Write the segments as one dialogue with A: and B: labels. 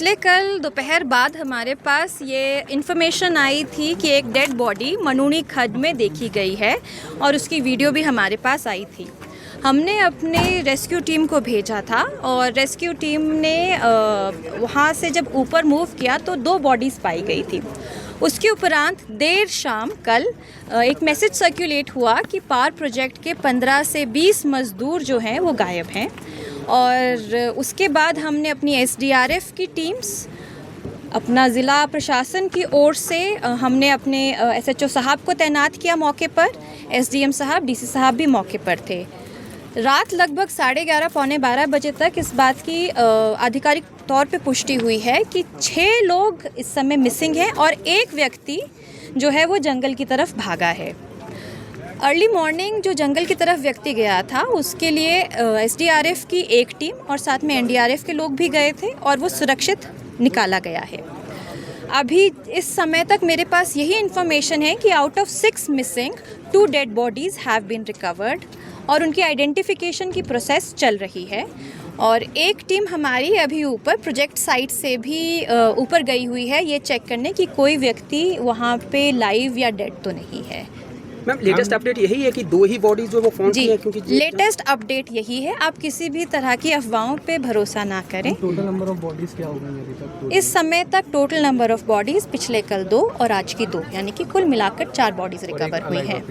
A: पिछले कल दोपहर बाद हमारे पास ये इन्फॉर्मेशन आई थी कि एक डेड बॉडी मनूनी खड्ड में देखी गई है और उसकी वीडियो भी हमारे पास आई थी। हमने अपने रेस्क्यू टीम को भेजा था और रेस्क्यू टीम ने वहाँ से जब ऊपर मूव किया तो 2 बॉडीज़ पाई गई थी। उसके उपरांत देर शाम कल एक मैसेज सर्कुलेट हुआ कि पावर प्रोजेक्ट के 15 से 20 मज़दूर जो हैं वो गायब हैं। और उसके बाद हमने अपनी एसडीआरएफ की टीम्स, अपना ज़िला प्रशासन की ओर से हमने अपने एसएचओ साहब को तैनात किया मौके पर। एसडीएम साहब, डीसी साहब भी मौके पर थे। रात लगभग 11:30 पौने 12 बजे तक इस बात की आधिकारिक तौर पे पुष्टि हुई है कि 6 लोग इस समय मिसिंग हैं और एक व्यक्ति जो है वो जंगल की तरफ भागा है। अर्ली मॉर्निंग जो जंगल की तरफ व्यक्ति गया था उसके लिए एसडीआरएफ की एक टीम और साथ में एनडीआरएफ के लोग भी गए थे और वो सुरक्षित निकाला गया है। अभी इस समय तक मेरे पास यही इन्फॉर्मेशन है कि out of 6 missing 2 dead bodies have been recovered और उनकी आइडेंटिफिकेशन की प्रोसेस चल रही है। और एक टीम हमारी अभी ऊपर प्रोजेक्ट साइट से भी ऊपर गई हुई है ये चेक करने कि कोई व्यक्ति वहाँ पे लाइव या डेड तो नहीं है।
B: मैम, लेटेस्ट अपडेट यही है कि 2 ही बॉडीज जो वो फाउंड की है, क्योंकि
A: लेटेस्ट अपडेट यही है। आप किसी भी तरह की अफवाहों पे भरोसा ना करें।
C: टोटल नंबर ऑफ बॉडीज क्या होगी अभी तक?
A: इस समय तक टोटल नंबर ऑफ बॉडीज पिछले कल 2 और आज की 2, यानी कि कुल मिलाकर 4 बॉडीज रिकवर हुई हैं।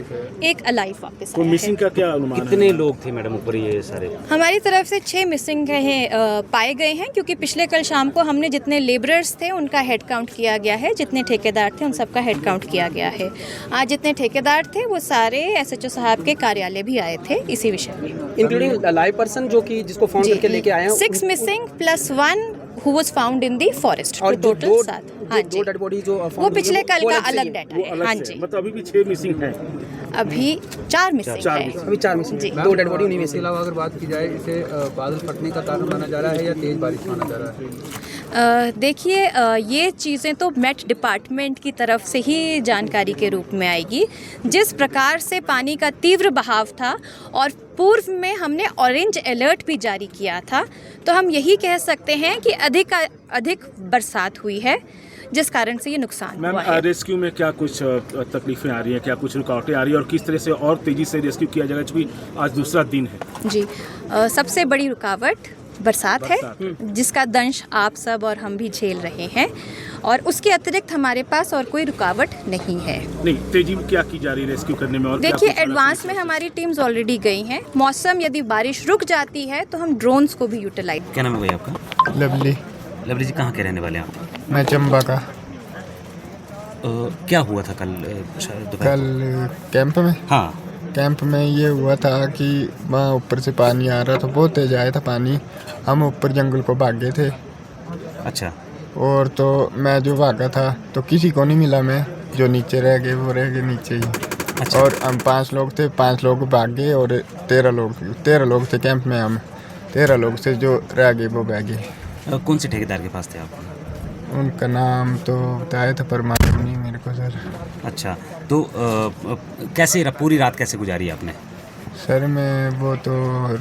A: एक अलाइव वापस आया है।
C: मिसिंग का क्या अनुमान?
D: कितने लोग थे मैडम ऊपर ये सारे?
A: हमारी तरफ से 6 मिसिंग पाए गए हैं, क्योंकि पिछले कल शाम को हमने जितने लेबरर्स थे उनका हेड काउंट किया गया है, जितने ठेकेदार थे उन सबका हेड काउंट किया गया है। आज जितने ठेकेदार थे वो सारे एसएचओ साहब के कार्यालय भी आए थे इसी विषय में,
B: इंक्लूडिंग लाइव पर्सन जो कि जिसको फाउंड करके लेके आए हैं।
A: 6 missing plus 1 who was found in the forest.
B: और
A: टोटल 7। हाँ जी,
B: 2 डेड बॉडी जो
A: वो पिछले कल का अलग डाटा है। हाँ जी,
C: मतलब अभी भी 6 मिसिंग है।
A: अभी 4 मिसिंग है।
B: अभी 4 मिसिंग, 2 डेड बॉडी उन्हीं में से।
E: इसके अलावा अगर बात की जाए, इसे बादल फटने का कारण माना जा रहा है या तेज बारिश माना जा रहा है?
A: देखिए, ये चीज़ें तो मेट डिपार्टमेंट की तरफ से ही जानकारी के रूप में आएगी। जिस प्रकार से पानी का तीव्र बहाव था और पूर्व में हमने ऑरेंज अलर्ट भी जारी किया था, तो हम यही कह सकते हैं कि अधिक बरसात हुई है जिस कारण से ये नुकसान हुआ है।
C: रेस्क्यू में क्या कुछ तकलीफें आ रही हैं, क्या कुछ रुकावटें आ रही हैं और किस तरह से और तेज़ी से रेस्क्यू किया जाएगा, क्योंकि आज दूसरा दिन है?
A: जी, सबसे बड़ी रुकावट बरसात है, जिसका दंश आप सब और हम भी झेल रहे हैं, और उसके अतिरिक्त हमारे पास और कोई रुकावट नहीं है।
C: नहीं, तेजी में क्या की जा रही है रेस्क्यू करने में? और
A: देखिए, एडवांस में हमारी टीम्स ऑलरेडी गई हैं। मौसम यदि बारिश रुक जाती है तो हम ड्रोन्स को भी यूटिलाइज।
D: क्या नाम है भैया आपका?
F: लवली।
D: लवली जी, कहाँ के रहने वाले हैं आप?
F: मैं चंबा का।
D: क्या हुआ था कल दोपहर?
F: कल कैंप में?
D: हाँ,
F: कैंप में ये हुआ था कि वहाँ ऊपर से पानी आ रहा था, बहुत तेज आया था पानी। हम ऊपर जंगल को भाग गए थे।
D: अच्छा।
F: और तो मैं जो भागा था तो किसी को नहीं मिला, मैं जो नीचे रह गए वो रह गए नीचे ही।
D: अच्छा।
F: और हम 5 लोग थे, 5 लोग भाग गए और 13 लोग थे कैंप में। हम 13 लोग से जो रह गए वो बह गए।
D: कौन से ठेकेदार के पास थे आप?
F: उनका नाम तो बताया था पर मालूम नहीं मेरे को सर।
D: अच्छा, तो कैसे पूरी रात कैसे गुजारी आपने?
F: सर मैं वो तो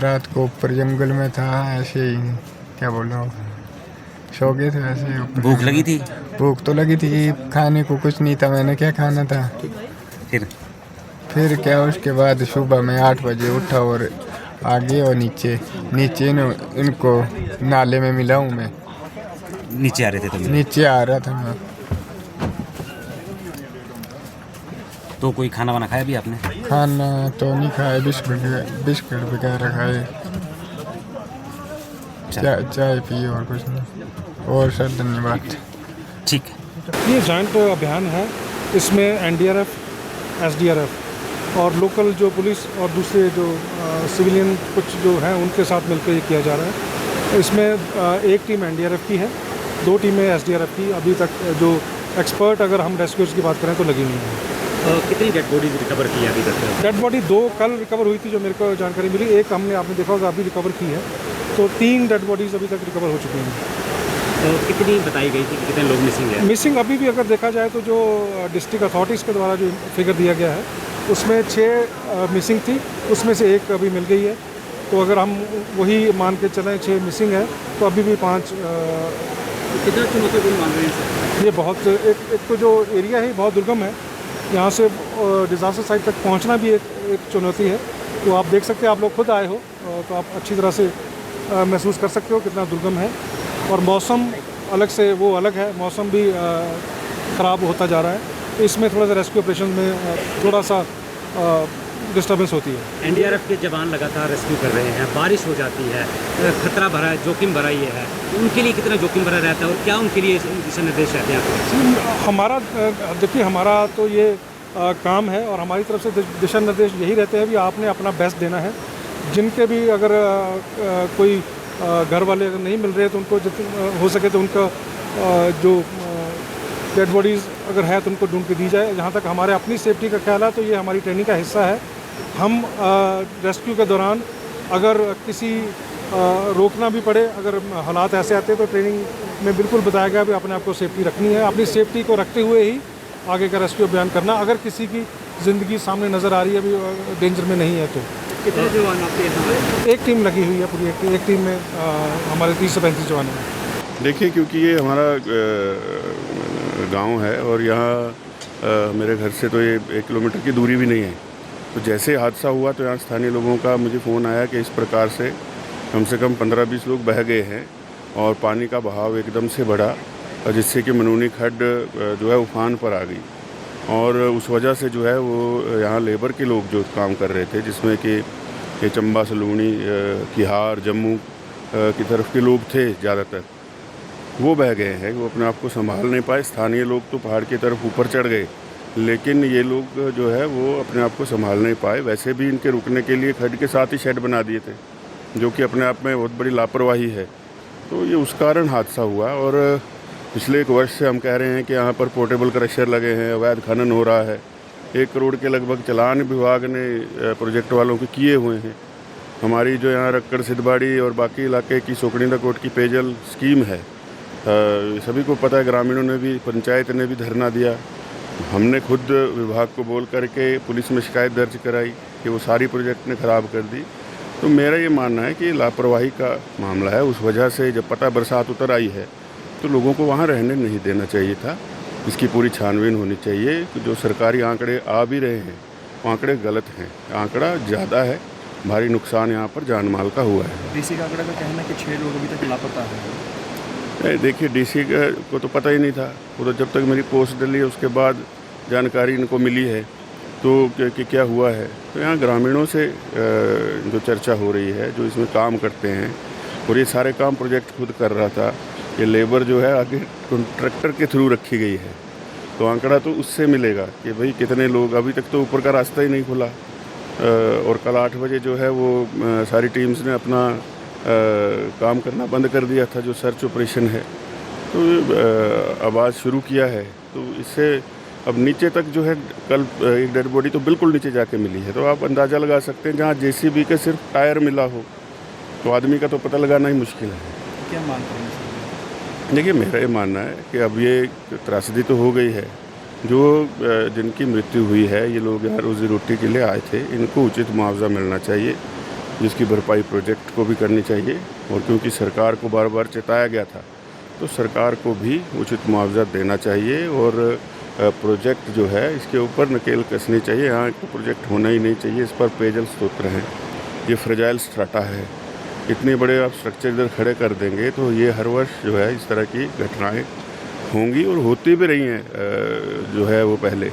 F: रात को ऊपर जंगल में था, ऐसे ही क्या बोल रहा हूँ, सो गए थे ऐसे ऊपर।
D: भूख लगी थी?
F: भूख तो लगी थी, खाने को कुछ नहीं था, मैंने क्या खाना था। फिर क्या, उसके बाद सुबह में 8 बजे उठा और आगे और नीचे इनको नाले में मिला हूँ मैं।
D: नीचे आ रहे थे तुम?
F: नीचे आ रहा था मैं।
D: तो कोई खाना वाना खाया भी आपने?
F: खाना तो नहीं खाया, बिस्किट वगैरह खाए, चाय पी और कुछ नहीं। और सर धन्यवाद।
D: ठीक है।
G: ये जॉइंट अभियान है, इसमें एनडीआरएफ, एसडीआरएफ और लोकल जो पुलिस और दूसरे जो सिविलियन कुछ जो हैं उनके साथ मिलकर ये किया जा रहा है। इसमें एक टीम एनडीआरएफ की है, 2 टीमें एसडीआरएफ की। अभी तक जो एक्सपर्ट अगर हम रेस्क्यूअर्स की बात करें तो लगी नहीं है।
D: कितनी डेड बॉडीज रिकवर की है अभी तक?
G: डेड बॉडी 2 कल रिकवर हुई थी जो मेरे को जानकारी मिली। एक हमने, आपने देखा होगा, अभी रिकवर की है। तो 3 डेड बॉडीज़ अभी तक रिकवर हो चुकी हैं।
D: तो कितनी बताई गई थी, कितने लोग मिसिंग हैं?
G: मिसिंग अभी भी अगर देखा जाए तो जो डिस्ट्रिक्ट अथॉरिटीज़ के द्वारा जो फिगर दिया गया है उसमें 6 मिसिंग थी, उसमें से 1 अभी मिल गई है। तो अगर हम वही मान के चलें 6 मिसिंग है तो अभी भी 5
B: कितना चुनौतीपूर्ण मान रहे हैं सर?
G: ये बहुत एक तो जो एरिया है बहुत दुर्गम है, यहाँ से डिज़ास्टर साइट तक पहुँचना भी एक चुनौती है। तो आप देख सकते हैं, आप लोग खुद आए हो तो आप अच्छी तरह से महसूस कर सकते हो कितना दुर्गम है। और मौसम अलग से वो अलग है, मौसम भी ख़राब होता जा रहा है। इसमें थोड़ा सा रेस्क्यू ऑपरेशन में थोड़ा सा डिस्टर्बेंस होती है।
H: एनडीआरएफ के जवान लगातार रेस्क्यू कर रहे हैं, बारिश हो जाती है, खतरा भरा है, जोखिम भरा ये है, उनके लिए कितना जोखिम भरा रहता है और क्या उनके लिए दिशा निर्देश रहते हैं?
G: हमारा देखिए, हमारा तो ये काम है और हमारी तरफ से दिशा निर्देश यही रहते हैं कि आपने अपना बेस्ट देना है। जिनके भी अगर कोई घर वाले अगर नहीं मिल रहे तो उनको जितना हो सके तो उनका जो डेड बॉडीज़ अगर है तो उनको ढूंढ के दी जाए। जहाँ तक हमारे अपनी सेफ्टी का ख्याल है तो ये हमारी ट्रेनिंग का हिस्सा है। हम रेस्क्यू के दौरान अगर किसी रोकना भी पड़े, अगर हालात ऐसे आते हैं तो ट्रेनिंग में बिल्कुल बताया गया भी अपने आप को सेफ्टी रखनी है। अपनी सेफ्टी को रखते हुए ही आगे का रेस्क्यू अभियान करना। अगर किसी की ज़िंदगी सामने नज़र आ रही है, अभी डेंजर में नहीं है तो।
B: कितने जवान आपके यहाँ?
G: एक टीम लगी हुई है पूरी, एक टीम में हमारे 30 से 35 जवान हैं।
I: देखिए, क्योंकि ये हमारा गांव है और यहाँ मेरे घर से तो ये 1 किलोमीटर की दूरी भी नहीं है। तो जैसे हादसा हुआ तो यहाँ स्थानीय लोगों का मुझे फ़ोन आया कि इस प्रकार से कम 15-20 लोग बह गए हैं और पानी का बहाव एकदम से बढ़ा, जिससे कि मनूनी खड्ड जो है उफान पर आ गई। और उस वजह से जो है वो यहाँ लेबर के लोग जो काम कर रहे थे, जिसमें कि ये चंबा, सलूनी, किहार, जम्मू की तरफ के लोग थे ज़्यादातर, वो बह गए हैं। वो अपने आप को संभाल नहीं पाए। स्थानीय लोग तो पहाड़ की तरफ ऊपर चढ़ गए, लेकिन ये लोग जो है वो अपने आप को संभाल नहीं पाए। वैसे भी इनके रुकने के लिए खड्ड के साथ ही शेड बना दिए थे, जो कि अपने आप में बहुत बड़ी लापरवाही है। तो ये उस कारण हादसा हुआ। और पिछले 1 वर्ष से हम कह रहे हैं कि यहाँ पर पोर्टेबल क्रशर लगे हैं, अवैध खनन हो रहा है। 1 करोड़ के लगभग चालान विभाग ने प्रोजेक्ट वालों के किए हुए हैं। हमारी जो यहाँ रक्कड़, सिद्धबाड़ी और बाकी इलाके की सोकड़िंदा कोट की पेयजल स्कीम है, सभी को पता है। ग्रामीणों ने भी, पंचायत ने भी धरना दिया। हमने खुद विभाग को बोल करके पुलिस में शिकायत दर्ज कराई कि वो सारी प्रोजेक्ट ने ख़राब कर दी। तो मेरा ये मानना है कि लापरवाही का मामला है। उस वजह से जब पता बरसात उतर आई है तो लोगों को वहाँ रहने नहीं देना चाहिए था। इसकी पूरी छानबीन होनी चाहिए। कि जो सरकारी आंकड़े आ भी रहे हैं, वो आंकड़े गलत हैं। आंकड़ा ज़्यादा है, भारी नुकसान यहाँ पर जान माल का हुआ है।
J: डीसी का आंकड़ा का कहना है कि 6 लोग अभी तक लापता हैं।
I: देखिए, डीसी को तो पता ही नहीं था। वो तो जब तक मेरी पोस्ट डली है उसके बाद जानकारी इनको मिली है तो कि क्या हुआ है। तो यहाँ ग्रामीणों से जो चर्चा हो रही है, जो इसमें काम करते हैं, और ये सारे काम प्रोजेक्ट खुद कर रहा था, ये लेबर जो है आगे कॉन्ट्रैक्टर के थ्रू रखी गई है। तो आंकड़ा तो उससे मिलेगा कि भाई कितने लोग। अभी तक तो ऊपर का रास्ता ही नहीं खुला। और कल 8 बजे जो है वो सारी टीम्स ने अपना काम करना बंद कर दिया था, जो सर्च ऑपरेशन है। तो अब आज शुरू किया है। तो इससे अब नीचे तक जो है, कल एक डेड बॉडी तो बिल्कुल नीचे जाके मिली है। तो आप अंदाज़ा लगा सकते हैं, जहाँ जेसीबी के सिर्फ टायर मिला हो तो आदमी का तो पता लगाना ही मुश्किल है।
J: क्या मानते हैं?
I: देखिए, मेरा ये मानना है कि अब ये त्रासदी तो हो गई है। जो जिनकी मृत्यु हुई है, ये लोग यहाँ रोज़ी रोटी के लिए आए थे, इनको उचित मुआवजा मिलना चाहिए, जिसकी भरपाई प्रोजेक्ट को भी करनी चाहिए। और क्योंकि सरकार को बार बार चेताया गया था, तो सरकार को भी उचित मुआवजा देना चाहिए। और प्रोजेक्ट जो है, इसके ऊपर नकेल कसनी चाहिए। यहाँ तो प्रोजेक्ट होना ही नहीं चाहिए। इस पर पेयजल स्रोत हैं, ये फ्रेजाइल स्ट्राटा है। इतने बड़े आप स्ट्रक्चर इधर खड़े कर देंगे तो ये हर वर्ष जो है इस तरह की घटनाएं होंगी और होती भी रही हैं जो है वो पहले।